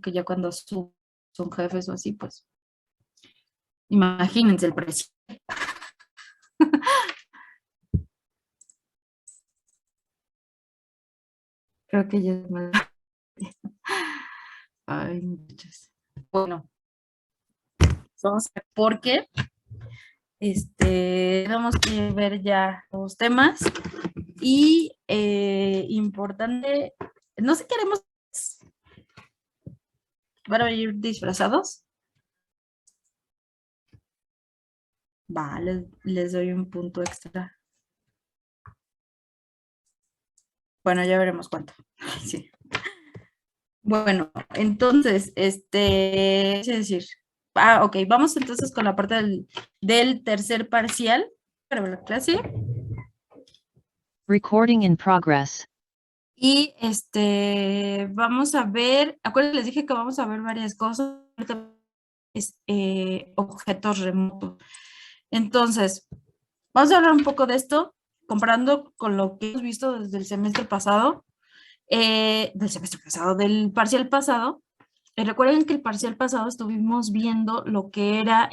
que ya cuando son jefes o así, pues imagínense el precio. Creo que ya es más. Ay, muchachos. Bueno, vamos a ver por qué. Tenemos que ver ya los temas y importante, no sé, queremos, ¿van a ir disfrazados? Va, les doy un punto extra. Bueno, ya veremos cuánto. Sí. Bueno, entonces, es decir, ok, vamos entonces con la parte del tercer parcial para la clase. Recording in progress. Y vamos a ver, acuérdense, les dije que vamos a ver varias cosas, objetos remotos. Entonces, vamos a hablar un poco de esto, comparando con lo que hemos visto desde el semestre pasado, del parcial pasado. Recuerden que el parcial pasado estuvimos viendo lo que era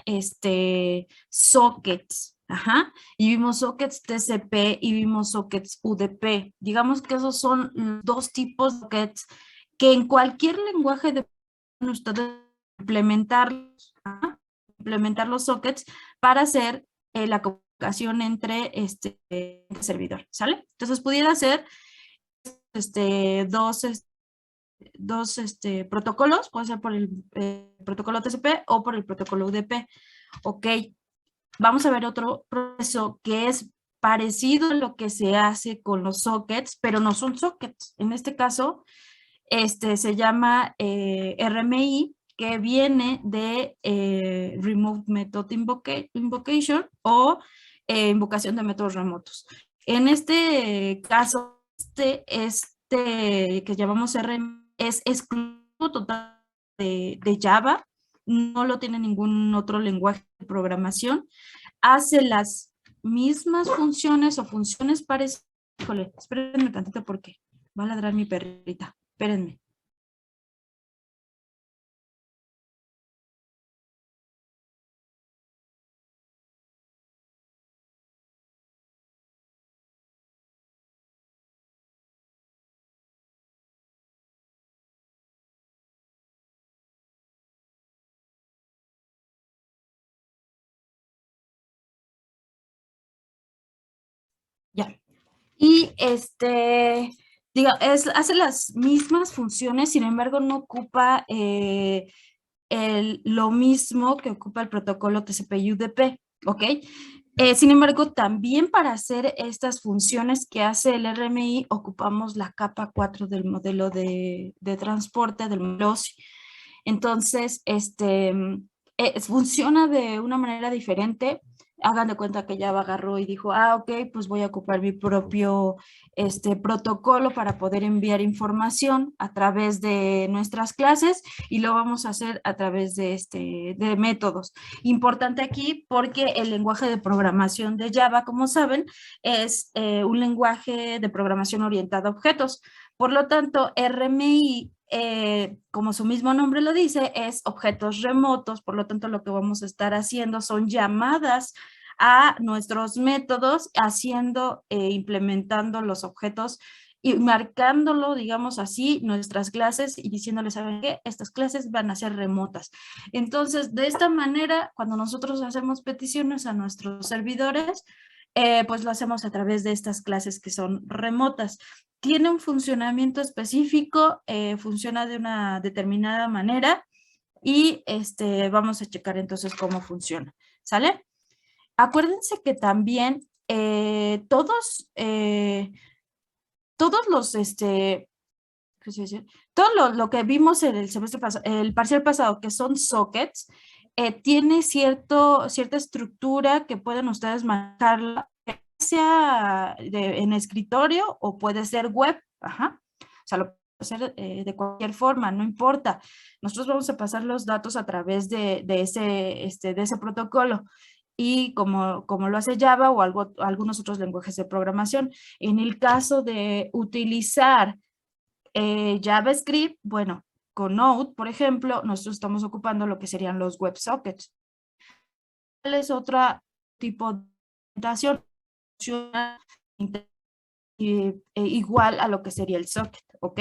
sockets, ajá, y vimos sockets TCP y vimos sockets UDP. Digamos que esos son dos tipos de sockets que en cualquier lenguaje de ustedes implementar los sockets para hacer la comunicación entre este servidor, ¿sale? Entonces pudiera ser dos protocolos, puede ser por el protocolo TCP o por el protocolo UDP. Ok, vamos a ver otro proceso que es parecido a lo que se hace con los sockets, pero no son sockets. En este caso, se llama RMI, que viene de Remote Method Invocation o invocación de métodos remotos. En este caso, que llamamos RMI es exclusivo total de Java, no lo tiene ningún otro lenguaje de programación, hace las mismas funciones o funciones parecidas. Híjole, espérenme tantito porque va a ladrar mi perrita. Espérenme. Ya. Y hace las mismas funciones, sin embargo, no ocupa lo mismo que ocupa el protocolo TCP/UDP, ¿ok? Sin embargo, también para hacer estas funciones que hace el RMI, ocupamos la capa 4 del modelo de transporte, del modelo OSI. Entonces, funciona de una manera diferente. Hagan de cuenta que ya agarró y dijo, ok, pues voy a ocupar mi propio protocolo para poder enviar información a través de nuestras clases y lo vamos a hacer a través de métodos. Importante aquí porque el lenguaje de programación de Java, como saben, es un lenguaje de programación orientado a objetos. Por lo tanto, RMI, como su mismo nombre lo dice, es objetos remotos, por lo tanto lo que vamos a estar haciendo son llamadas a nuestros métodos, implementando los objetos y marcándolo, digamos así, nuestras clases y diciéndoles, ¿saben qué? Estas clases van a ser remotas. Entonces, de esta manera, cuando nosotros hacemos peticiones a nuestros servidores, pues lo hacemos a través de estas clases que son remotas. Tiene un funcionamiento específico, funciona de una determinada manera y vamos a checar entonces cómo funciona, ¿sale? Acuérdense que también todos los, ¿qué se dice? Todo lo que vimos en el semestre pasado, el parcial pasado, que son sockets, tiene cierta estructura que pueden ustedes manejarla, sea en escritorio o puede ser web, ajá. O sea, lo puede hacer de cualquier forma, no importa. Nosotros vamos a pasar los datos a través de ese protocolo y como lo hace Java o algunos otros lenguajes de programación. En el caso de utilizar JavaScript, bueno, con Node, por ejemplo, nosotros estamos ocupando lo que serían los WebSockets. ¿Cuál es otro tipo de implementación? Igual a lo que sería el socket, ¿ok?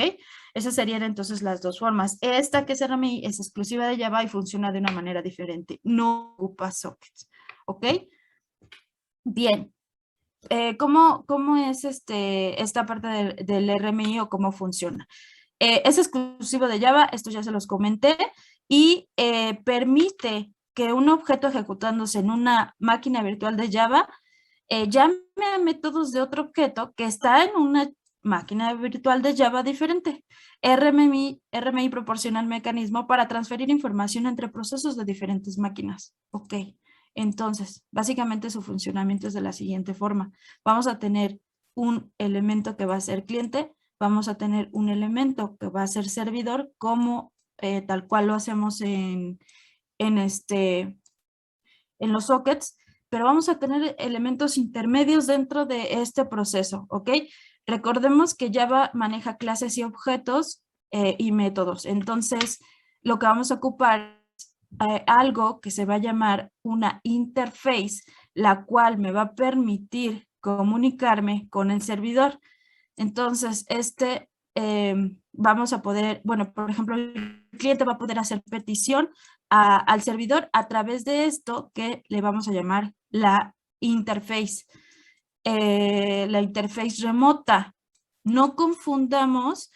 Esas serían entonces las dos formas. Esta que es RMI es exclusiva de Java y funciona de una manera diferente. No ocupa sockets, ¿ok? Bien. ¿Cómo es esta parte del RMI o cómo funciona? Es exclusivo de Java, esto ya se los comenté, y permite que un objeto ejecutándose en una máquina virtual de Java llame a métodos de otro objeto que está en una máquina virtual de Java diferente. RMI proporciona el mecanismo para transferir información entre procesos de diferentes máquinas. Ok. Entonces, básicamente su funcionamiento es de la siguiente forma. Vamos a tener un elemento que va a ser cliente, vamos a tener un elemento que va a ser servidor, como tal cual lo hacemos en los sockets, pero vamos a tener elementos intermedios dentro de este proceso, ¿ok? Recordemos que Java maneja clases y objetos y métodos. Entonces, lo que vamos a ocupar algo que se va a llamar una interface, la cual me va a permitir comunicarme con el servidor. Entonces, vamos a poder, bueno, por ejemplo, el cliente va a poder hacer petición al servidor a través de esto que le vamos a llamar la interface. La interface remota. No confundamos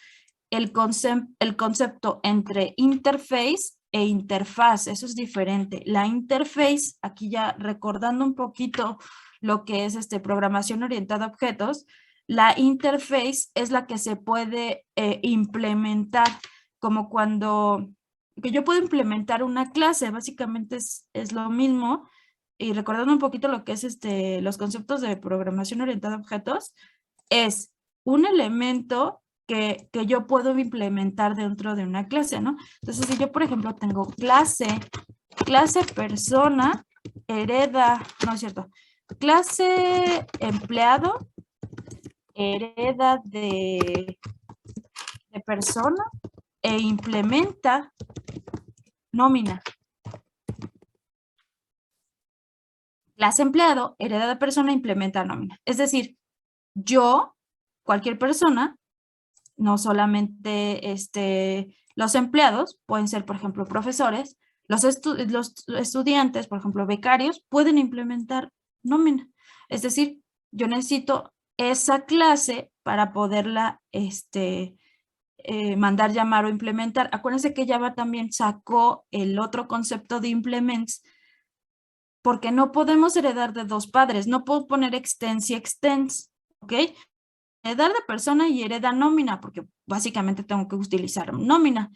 el concepto entre interface e interfaz, eso es diferente. La interface, aquí ya recordando un poquito lo que es programación orientada a objetos, la interface es la que se puede implementar, como cuando que yo puedo implementar una clase, básicamente es lo mismo, y recordando un poquito lo que es los conceptos de programación orientada a objetos, es un elemento que yo puedo implementar dentro de una clase, ¿no? Entonces, si yo, por ejemplo, tengo clase persona, hereda, no es cierto, clase empleado, hereda de persona e implementa nómina. Clase empleado, hereda de persona, implementa nómina. Es decir, yo, cualquier persona, no solamente los empleados, pueden ser, por ejemplo, profesores, los estudiantes, por ejemplo, becarios, pueden implementar nómina. Es decir, yo necesito esa clase para poderla mandar, llamar o implementar. Acuérdense que Java también sacó el otro concepto de implements, porque no podemos heredar de dos padres. No puedo poner extens y extens, ¿ok? Heredar de persona y hereda nómina, porque básicamente tengo que utilizar nómina.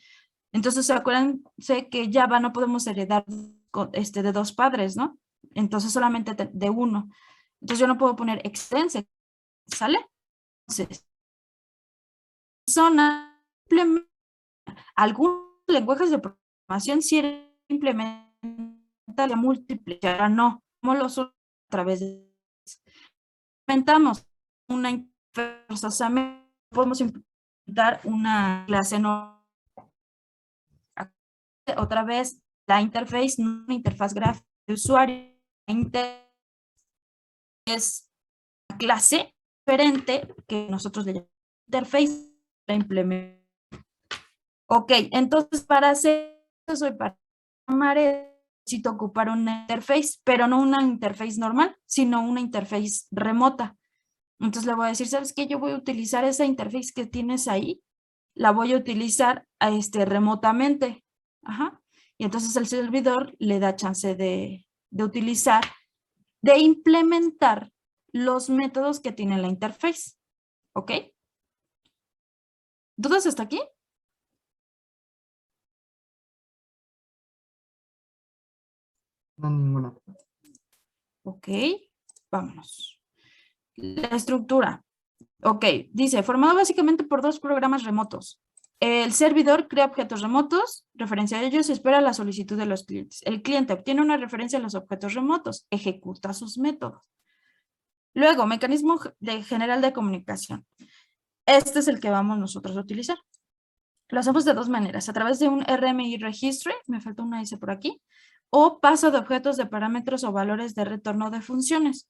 Entonces, acuérdense que Java no podemos heredar de dos padres, ¿no? Entonces, solamente de uno. Entonces, yo no puedo poner extens, ¿sale? Entonces, persona, algunos lenguajes de programación sí implementan la múltiple, ahora no. ¿Cómo lo usamos? A través de implementamos una forzosamente, podemos implementar una clase no. Otra vez, la interface, no una interfaz gráfica de usuario. Es una clase diferente que nosotros le llamamos interface para implementar. Ok, entonces para hacer eso y para llamar necesito ocupar una interface, pero no una interface normal, sino una interface remota. Entonces le voy a decir, ¿sabes qué? Yo voy a utilizar esa interface que tienes ahí, la voy a utilizar remotamente. Ajá. Y entonces el servidor le da chance de utilizar, de implementar los métodos que tiene la interface. ¿Ok? ¿Dudas hasta aquí? No, ninguna. Ok, vámonos. La estructura. Ok, dice, formado básicamente por dos programas remotos. El servidor crea objetos remotos, referencia a ellos, espera la solicitud de los clientes. El cliente obtiene una referencia a los objetos remotos, ejecuta sus métodos. Luego, mecanismo general de comunicación. Este es el que vamos nosotros a utilizar. Lo hacemos de dos maneras, a través de un RMI registry, me falta una S por aquí, o paso de objetos de parámetros o valores de retorno de funciones.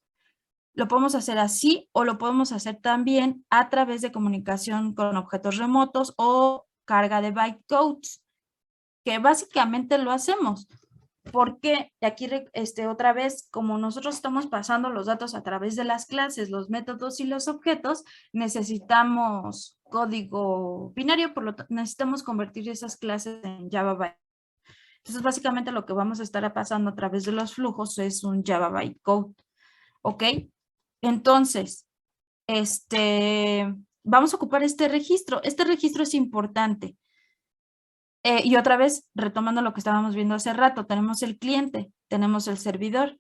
Lo podemos hacer así o lo podemos hacer también a través de comunicación con objetos remotos o carga de bytecodes, que básicamente lo hacemos. Porque aquí otra vez, como nosotros estamos pasando los datos a través de las clases, los métodos y los objetos, necesitamos código binario, por lo tanto necesitamos convertir esas clases en Java Byte. Entonces básicamente lo que vamos a estar pasando a través de los flujos es un Java Bytecode. ¿Ok? Entonces, vamos a ocupar este registro. Este registro es importante. Y otra vez, retomando lo que estábamos viendo hace rato, tenemos el cliente, tenemos el servidor.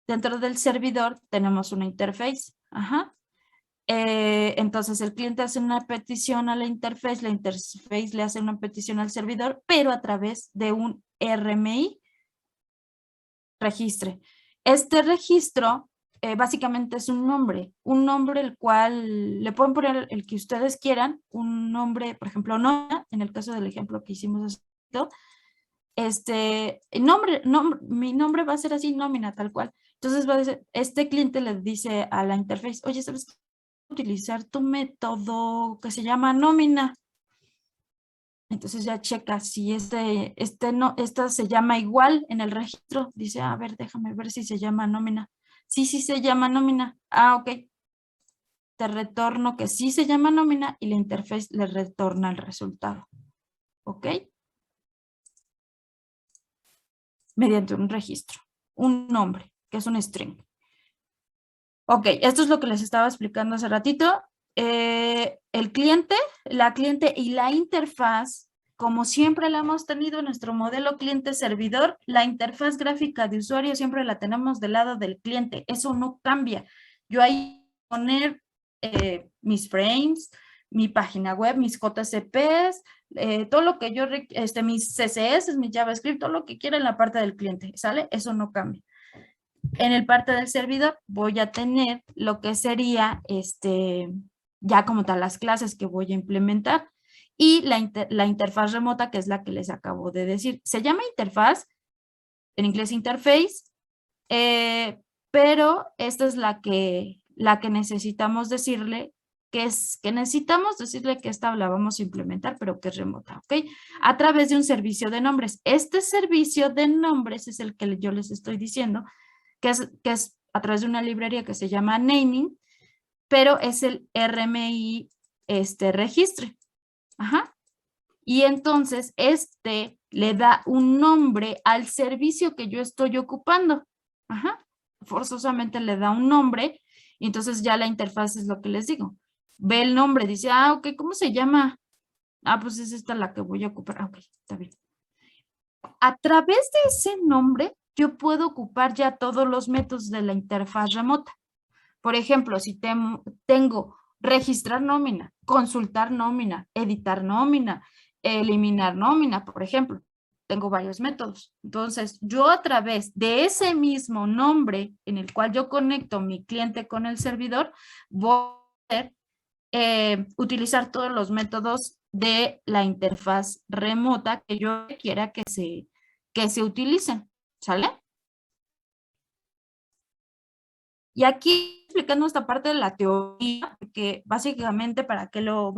Dentro del servidor tenemos una interface. Ajá. Entonces el cliente hace una petición a la interface le hace una petición al servidor, pero a través de un RMI registre. Este registro básicamente es un nombre el cual le pueden poner el que ustedes quieran, un nombre, por ejemplo, nómina, en el caso del ejemplo que hicimos, mi nombre va a ser así, nómina, tal cual. Entonces va a decir, este cliente le dice a la interface, oye, ¿sabes qué? Utilizar tu método que se llama nómina. Entonces ya checa si esta se llama igual en el registro. Dice, a ver, déjame ver si se llama nómina. Sí, sí se llama nómina. Ah, ok. Te retorno que sí se llama nómina y la interface le retorna el resultado. ¿Ok? Mediante un registro, un nombre, que es un string. Ok, esto es lo que les estaba explicando hace ratito. El cliente, la cliente y la interfaz, como siempre la hemos tenido en nuestro modelo cliente-servidor, la interfaz gráfica de usuario siempre la tenemos del lado del cliente. Eso no cambia. Yo ahí poner mis frames, mi página web, mis JCPs, todo lo que yo, mis CSS, mi JavaScript, todo lo que quiera en la parte del cliente, ¿sale? Eso no cambia. En el parte del servidor voy a tener lo que sería ya como tal las clases que voy a implementar y la interfaz remota, que es la que les acabo de decir. Se llama interfaz, en inglés interface, pero esta es la que necesitamos decirle que necesitamos decirle que esta la vamos a implementar, pero que es remota, ¿ok? A través de un servicio de nombres. Este servicio de nombres es el que yo les estoy diciendo, que es a través de una librería que se llama Naming, pero es el RMI registre. Ajá. Y entonces le da un nombre al servicio que yo estoy ocupando. Ajá. Forzosamente le da un nombre y entonces ya la interfaz es lo que les digo. Ve el nombre, dice, ah, ok, ¿cómo se llama? Ah, pues es esta la que voy a ocupar. Ah, ok, está bien. A través de ese nombre, yo puedo ocupar ya todos los métodos de la interfaz remota. Por ejemplo, si tengo registrar nómina, consultar nómina, editar nómina, eliminar nómina, por ejemplo. Tengo varios métodos. Entonces, yo a través de ese mismo nombre en el cual yo conecto mi cliente con el servidor, voy a poder utilizar todos los métodos de la interfaz remota que yo quiera que se utilicen. ¿Sale? Y aquí explicando esta parte de la teoría, que básicamente para que lo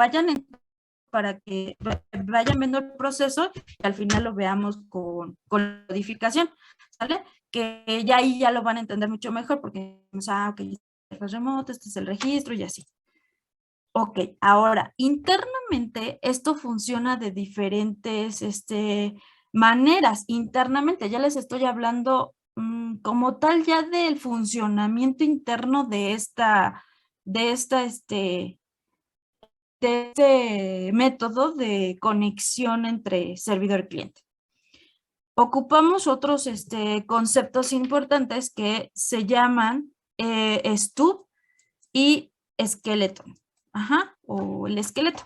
para que vayan viendo el proceso y al final lo veamos con codificación, ¿sale? Que ya ahí ya lo van a entender mucho mejor porque, ok, interfaz remota, este es el registro y así. Ok, ahora, internamente esto funciona de diferentes maneras. Internamente, ya les estoy hablando como tal ya del funcionamiento interno de este método de conexión entre servidor y cliente. Ocupamos otros conceptos importantes que se llaman stub y skeleton. Ajá, o el esqueleto.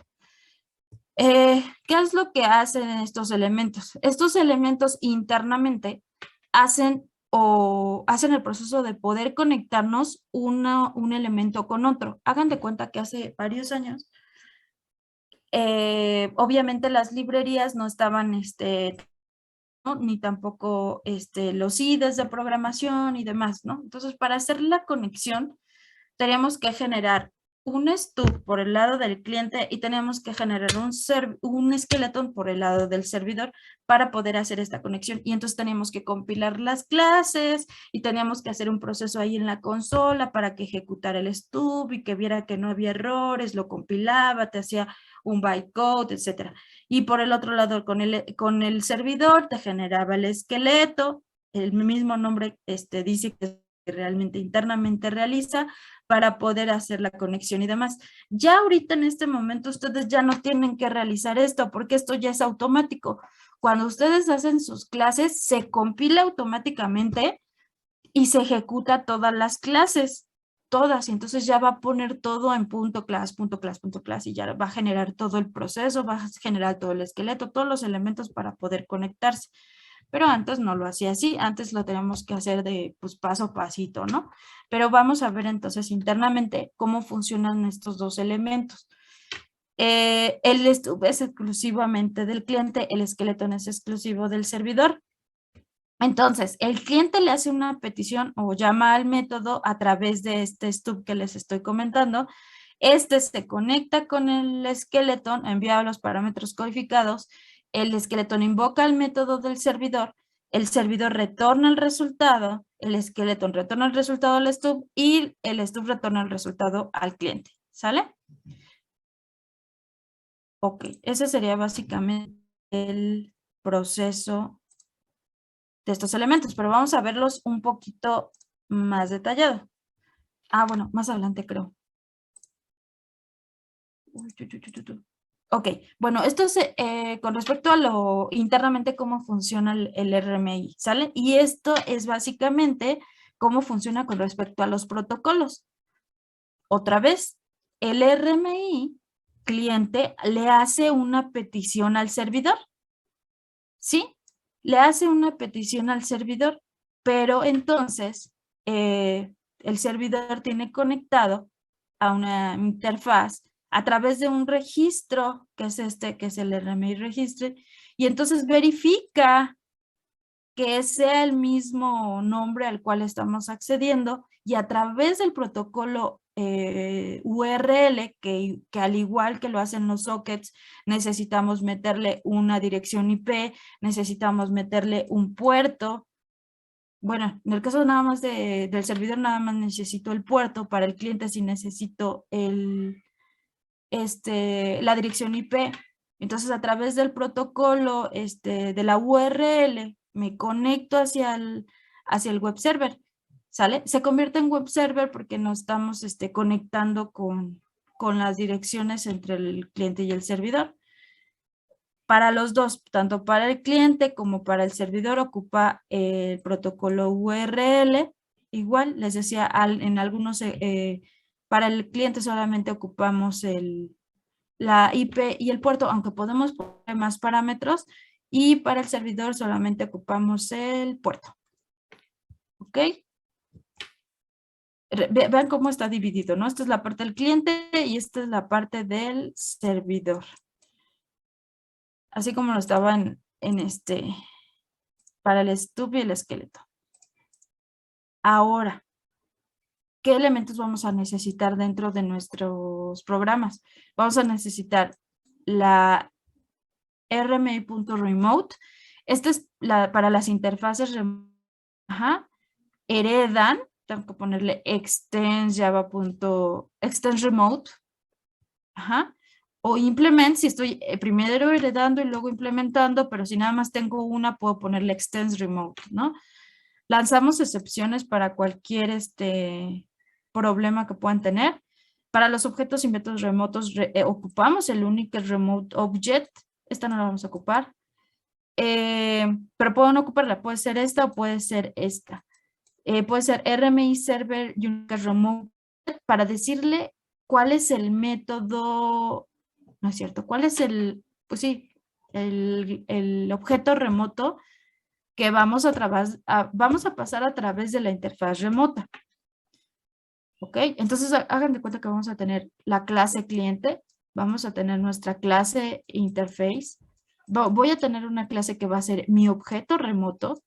¿Qué es lo que hacen estos elementos? Estos elementos internamente hacen el proceso de poder conectarnos un elemento con otro. Hagan de cuenta que hace varios años Obviamente las librerías no estaban, ¿no? Ni tampoco los IDEs de programación y demás, ¿no? Entonces, para hacer la conexión, teníamos que generar un stub por el lado del cliente y teníamos que generar un skeleton por el lado del servidor para poder hacer esta conexión. Y entonces teníamos que compilar las clases y teníamos que hacer un proceso ahí en la consola para que ejecutara el stub y que viera que no había errores, lo compilaba, te hacía un bytecode, etcétera. Y por el otro lado, con el servidor te generaba el esqueleto, el mismo nombre dice que realmente internamente realiza para poder hacer la conexión y demás. Ya ahorita en este momento ustedes ya no tienen que realizar esto porque esto ya es automático. Cuando ustedes hacen sus clases, se compila automáticamente y se ejecuta todas las clases, todas, y entonces ya va a poner todo en punto class, punto class, punto class, y ya va a generar todo el proceso, va a generar todo el esqueleto, todos los elementos para poder conectarse. Pero antes no lo hacía así, antes lo tenemos que hacer de pues paso a pasito, ¿no? Pero vamos a ver entonces internamente cómo funcionan estos dos elementos. El stub es exclusivamente del cliente, el esqueleto es exclusivo del servidor. Entonces, el cliente le hace una petición o llama al método a través de este stub que les estoy comentando. Este se conecta con el skeleton, envía los parámetros codificados, el skeleton invoca el método del servidor, el servidor retorna el resultado, el skeleton retorna el resultado al stub y el stub retorna el resultado al cliente. ¿Sale? Ok, ese sería básicamente el proceso de estos elementos, pero vamos a verlos un poquito más detallado. Ah, bueno, más adelante creo. Ok, bueno, esto es con respecto a lo internamente cómo funciona el RMI, ¿sale? Y esto es básicamente cómo funciona con respecto a los protocolos. Otra vez, el RMI cliente le hace una petición al servidor, ¿sí? Le hace una petición al servidor, pero entonces el servidor tiene conectado a una interfaz a través de un registro, que es que es el RMI Registre, y entonces verifica que sea el mismo nombre al cual estamos accediendo y a través del protocolo URL, que al igual que lo hacen los sockets, necesitamos meterle una dirección IP, necesitamos meterle un puerto. Bueno, en el caso nada más del servidor, nada más necesito el puerto. Para el cliente sí necesito la dirección IP. Entonces, a través del protocolo de la URL, me conecto hacia el web server, ¿sale? Se convierte en web server porque nos estamos conectando con las direcciones entre el cliente y el servidor. Para los dos, tanto para el cliente como para el servidor, ocupa el protocolo URL. Igual, les decía, en algunos, para el cliente solamente ocupamos la IP y el puerto, aunque podemos poner más parámetros, y para el servidor solamente ocupamos el puerto. ¿Ok? Vean cómo está dividido, ¿no? Esta es la parte del cliente y esta es la parte del servidor. Así como lo estaba para el stub y el esqueleto. Ahora, ¿qué elementos vamos a necesitar dentro de nuestros programas? Vamos a necesitar la rmi.remote. Esta es para las interfaces heredan, tengo que ponerle extends remote, o implement, si estoy primero heredando y luego implementando, pero si nada más tengo una, puedo ponerle extends remote, ¿no? Lanzamos excepciones para cualquier problema que puedan tener. Para los objetos y métodos remotos ocupamos el único remote object. Esta no la vamos a ocupar. Pero puedo no ocuparla. Puede ser esta o puede ser esta. Puede ser RMI server unique remote para decirle cuál es el método, no es cierto, cuál es pues sí, el objeto remoto que vamos a pasar a través de la interfaz remota. ¿Ok? Entonces hagan de cuenta que vamos a tener la clase cliente vamos a tener nuestra clase interface. Voy a tener una clase que va a ser mi objeto remoto.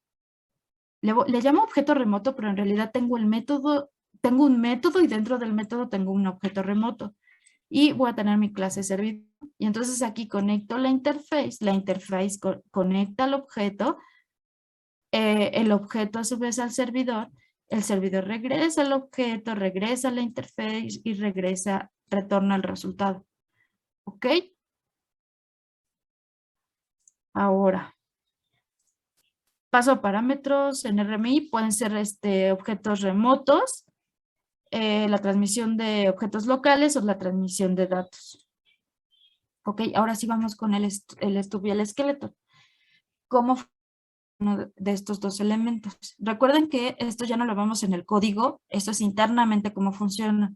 Le llamo objeto remoto, pero en realidad tengo un método y dentro del método tengo un objeto remoto. Y voy a tener mi clase servidor. Y entonces aquí conecto la interface conecta al objeto, el objeto a su vez al servidor, el servidor regresa al objeto, regresa a la interface y retorna el resultado. ¿Ok? Ahora, paso a parámetros en RMI, pueden ser objetos remotos, la transmisión de objetos locales o la transmisión de datos. Ok, ahora sí vamos con el stub y el esqueleto. ¿Cómo uno de estos dos elementos? Recuerden que esto ya no lo vemos en el código, esto es internamente cómo funciona.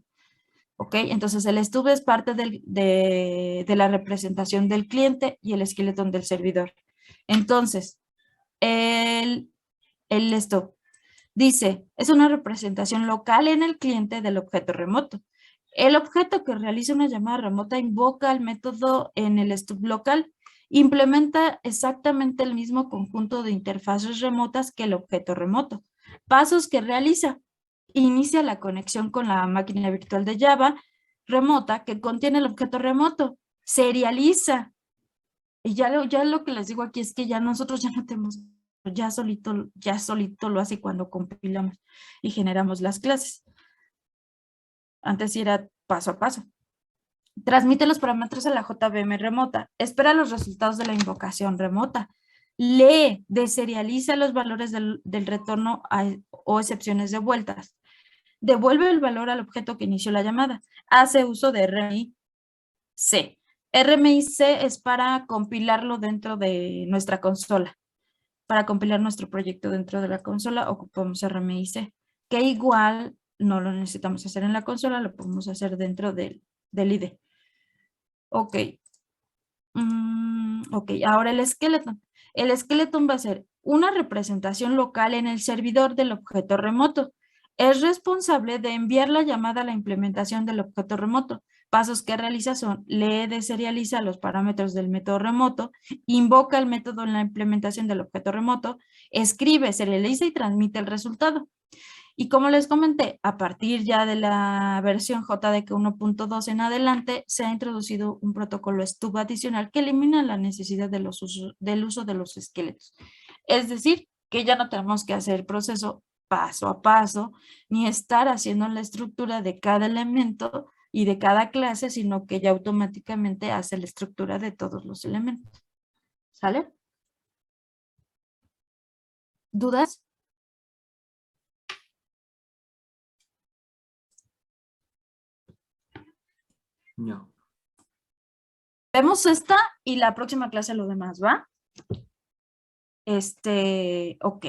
Ok, entonces el stub es parte de la representación del cliente y el esqueleto del servidor. Entonces, el stub dice, es una representación local en el cliente del objeto remoto. El objeto que realiza una llamada remota invoca el método en el stub local. Implementa exactamente el mismo conjunto de interfaces remotas que el objeto remoto. Pasos que realiza. Inicia la conexión con la máquina virtual de Java remota que contiene el objeto remoto. Serializa. Y ya lo que les digo aquí es que ya nosotros ya no tenemos, ya solito lo hace cuando compilamos y generamos las clases. Antes sí era paso a paso. Transmite los parámetros a la JVM remota. Espera los resultados de la invocación remota. Lee, deserializa los valores del retorno o excepciones de vueltas. Devuelve el valor al objeto que inició la llamada. Hace uso de RMI-C. RMI-C es para compilarlo dentro de nuestra consola. Para compilar nuestro proyecto dentro de la consola ocupamos RMI-C, que igual no lo necesitamos hacer en la consola, lo podemos hacer dentro del IDE. Ok. Ok, ahora el skeleton. El skeleton va a ser una representación local en el servidor del objeto remoto. Es responsable de enviar la llamada a la implementación del objeto remoto. Pasos que realiza son, lee, deserializa los parámetros del método remoto, invoca el método en la implementación del objeto remoto, escribe, serializa y transmite el resultado. Y como les comenté, a partir ya de la versión JDK 1.2 en adelante, se ha introducido un protocolo stub adicional que elimina la necesidad del uso de los esqueletos. Es decir, que ya no tenemos que hacer el proceso paso a paso, ni estar haciendo la estructura de cada elemento y de cada clase, sino que ya automáticamente hace la estructura de todos los elementos. ¿Sale? ¿Dudas? No. Vemos esta y la próxima clase lo demás, ¿va? Ok.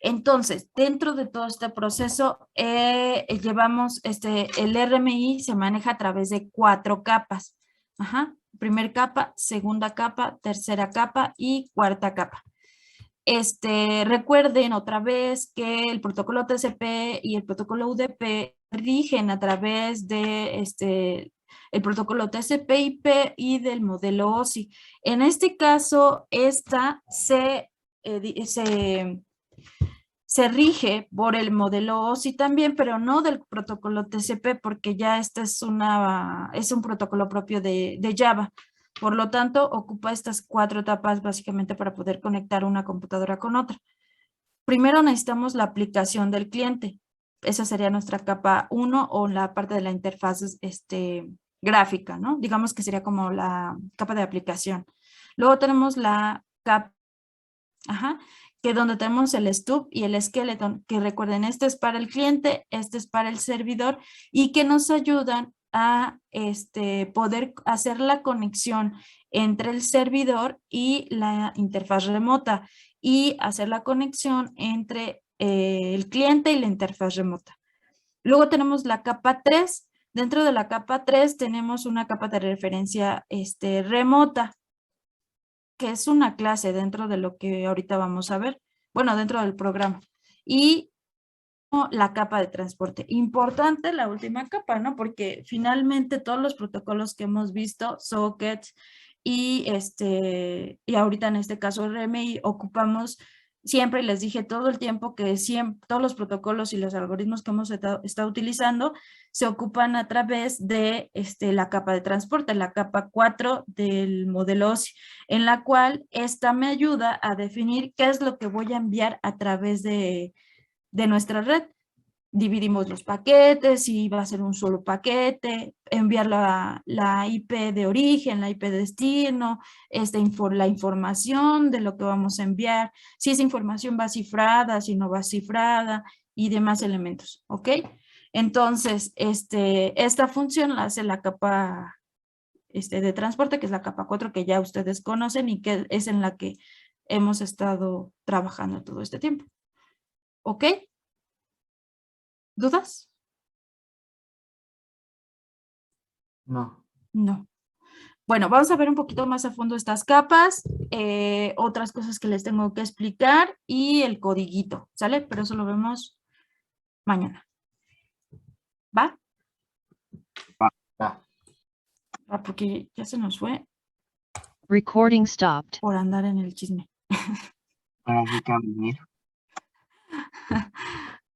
Entonces, dentro de todo este proceso, llevamos, el RMI se maneja a través de 4 capas. Ajá. Primer capa, segunda capa, tercera capa y cuarta capa. Recuerden otra vez que el protocolo TCP y el protocolo UDP rigen a través de el protocolo TCP/IP y del modelo OSI. En este caso, esta se rige por el modelo OSI también, pero no del protocolo TCP, porque ya este es un protocolo propio de Java. Por lo tanto, ocupa estas 4 etapas básicamente para poder conectar una computadora con otra. Primero necesitamos la aplicación del cliente. Esa sería nuestra capa 1 o la parte de la interfaz gráfica, ¿no? Digamos que sería como la capa de aplicación. Luego tenemos la capa, que donde tenemos el stub y el skeleton, que recuerden, este es para el cliente, este es para el servidor y que nos ayudan a poder hacer la conexión entre el servidor y la interfaz remota y hacer la conexión entre el cliente y la interfaz remota. Luego tenemos la capa 3. Dentro de la capa 3 tenemos una capa de referencia remota, que es una clase dentro de lo que ahorita vamos a ver, bueno, dentro del programa. Y la capa de transporte. Importante la última capa, ¿no? Porque finalmente todos los protocolos que hemos visto, sockets y ahorita en este caso RMI, ocupamos siempre, les dije todo el tiempo que todos los protocolos y los algoritmos que hemos estado utilizando se ocupan a través de la capa de transporte, la capa 4 del modelo OSI, en la cual esta me ayuda a definir qué es lo que voy a enviar a través de nuestra red. Dividimos los paquetes, si va a ser un solo paquete, enviar la IP de origen, la IP de destino, la información de lo que vamos a enviar, si esa información va cifrada, si no va cifrada y demás elementos, ¿ok? Entonces, esta función la hace la capa de transporte, que es la capa 4 que ya ustedes conocen y que es en la que hemos estado trabajando todo este tiempo. ¿Ok? ¿Dudas? No. No. Bueno, vamos a ver un poquito más a fondo estas capas, otras cosas que les tengo que explicar y el codiguito, ¿sale? Pero eso lo vemos mañana. ¿Va? Va. Ah, porque ya se nos fue Recording stopped. por andar en el chisme. Para recabar.